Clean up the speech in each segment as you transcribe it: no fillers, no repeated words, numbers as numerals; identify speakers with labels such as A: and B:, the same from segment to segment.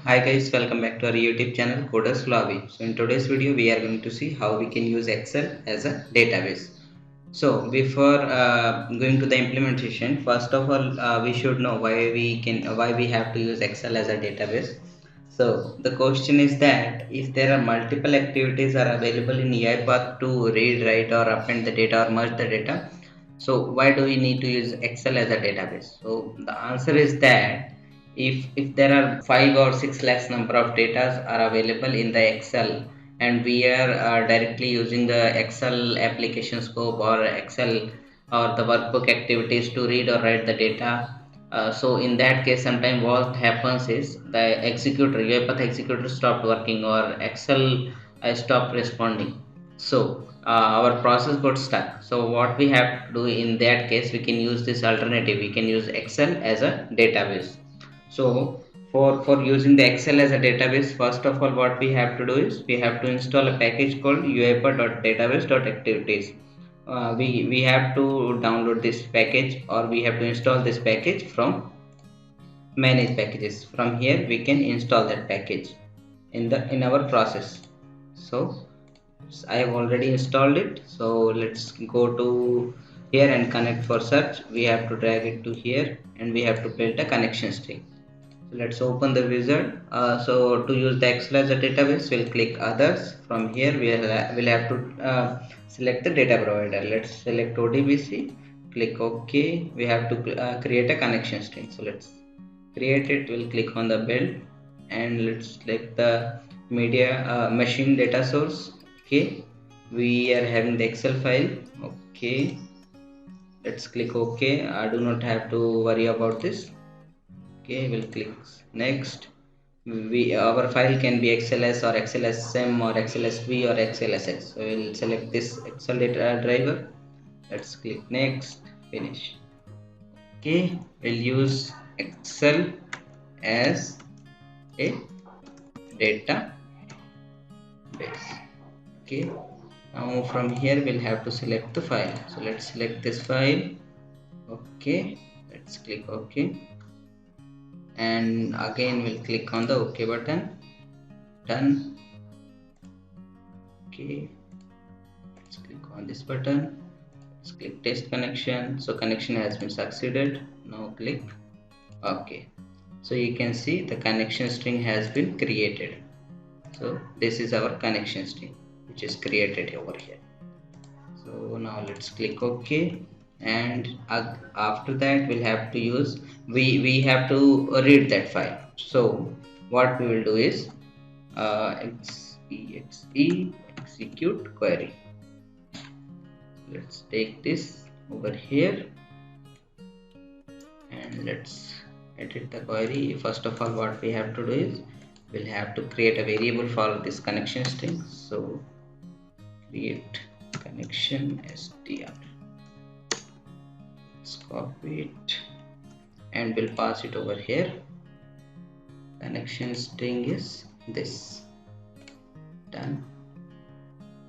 A: Hi guys, welcome back to our YouTube channel Coders Lobby. So in today's video we are going to see how we can use Excel as a database. So before going to the implementation, first of all we should know why we have to use Excel as a database. So the question is that if there are multiple activities are available in UiPath to read, write or append the data or merge the data, so why do we need to use Excel as a database? So the answer is that if there are 5 or 6 lakhs number of data are available in the Excel, and we are directly using the Excel application scope or Excel or the workbook activities to read or write the data. So in that case, sometimes what happens is the executor, UiPath executor stopped working or Excel stopped responding. So our process got stuck. So what we have to do in that case, we can use this alternative. We can use Excel as a database. So for using the Excel as a database, first of all what we have to do is we have to install a package called uipath.database.activities. We have to download this package, or we have to install this package from manage packages. From here we can install that package in our process. So I have already installed it. So let's go to here and connect for search. We have to drag it to here and we have to build a connection string. So let's open the wizard. So to use the Excel as a database, we'll click others. From here we'll have to select the data provider. Let's select ODBC, click OK. We have to create a connection string. So let's create it. We'll click on the build and let's select the media machine data source. Okay, we are having the Excel file. Okay, let's click OK. I do not have to worry about this. Okay, we'll click next. Our file can be XLS or XLSM or XLSV or XLSX. So we'll select this Excel data driver. Let's click next, finish. Okay, we'll use Excel as a database. Okay, now from here we'll have to select the file. So let's select this file. Okay, let's click OK. And again we'll click on the OK button. Done. Okay, let's click on this button. Let's click test connection. So connection has been succeeded. Now click OK. So you can see the connection string has been created. So this is our connection string which is created over here. So now let's click OK. And after that we'll have to use we have to read that file. So what we will do is execute query. Let's take this over here and let's edit the query. First of all what we have to do is we'll have to create a variable for this connection string. So create connection str. Let's copy it and we'll pass it over here. Connection string is this. Done.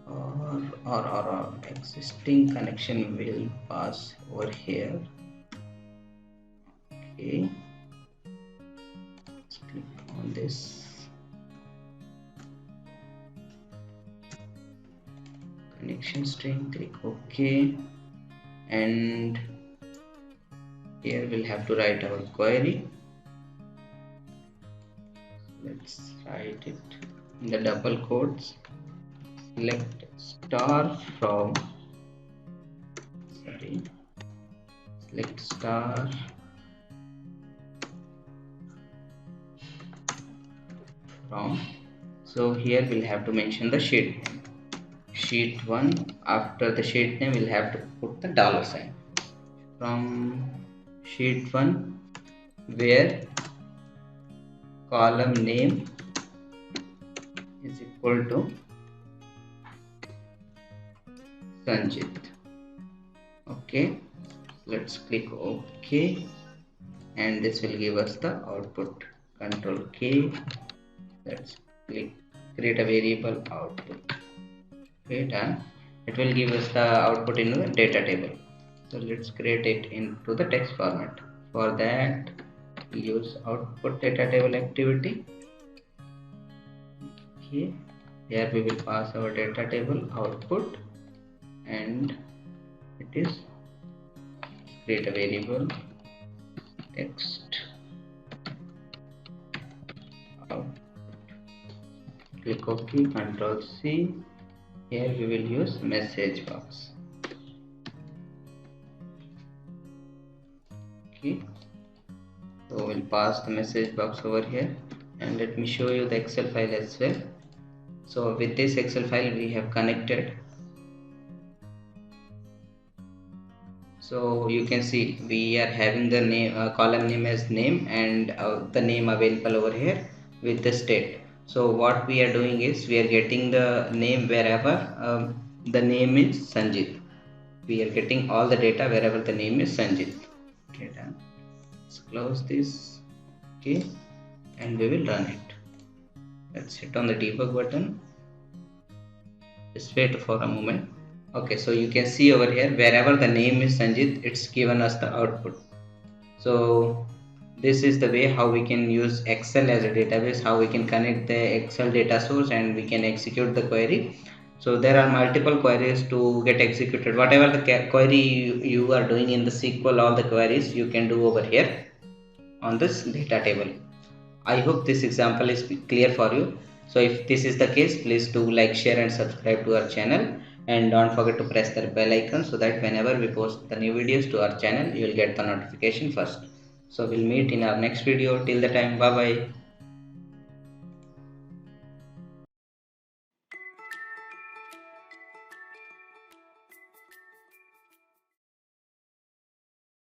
A: Or existing connection will pass over here. Okay, let's click on this connection string, click OK, and here we'll have to write our query. Let's write it in the double quotes. Select star from select star from. So here we'll have to mention the sheet name. Sheet 1. After the sheet name we'll have to put the $sign from sheet 1, where column name is equal to Sanjit. Okay, let's click OK and this will give us the output. Control K. Let's click create a variable output. Okay, done. It will give us the output in the data table. So let's create it into the text format. For that, use output data table activity Okay, here we will pass our data table output, and it is create a variable text out. Click OK, Control C. Here we will use message box. Okay, so we'll pass the message box over here, and let me show you the Excel file as well. So with this Excel file we have connected. So you can see we are having the name column name as name, and the name available over here with the state. So what we are doing is we are getting the name wherever the name is Sanjit. We are getting all the data wherever the name is Sanjit. Okay, done. Let's close this. Okay, and we will run it. Let's hit on the debug button. Just wait for a moment. Okay, so you can see over here wherever the name is Sanjit, it's given us the output. So this is the way how we can use Excel as a database, how we can connect the Excel data source and we can execute the query. So there are multiple queries to get executed. Whatever the query you are doing in the SQL, all the queries you can do over here on this data table. I hope this example is clear for you. So if this is the case, please do like, share and subscribe to our channel, and don't forget to press the bell icon so that whenever we post the new videos to our channel, you will get the notification first. So we'll meet in our next video. Till the time, bye bye.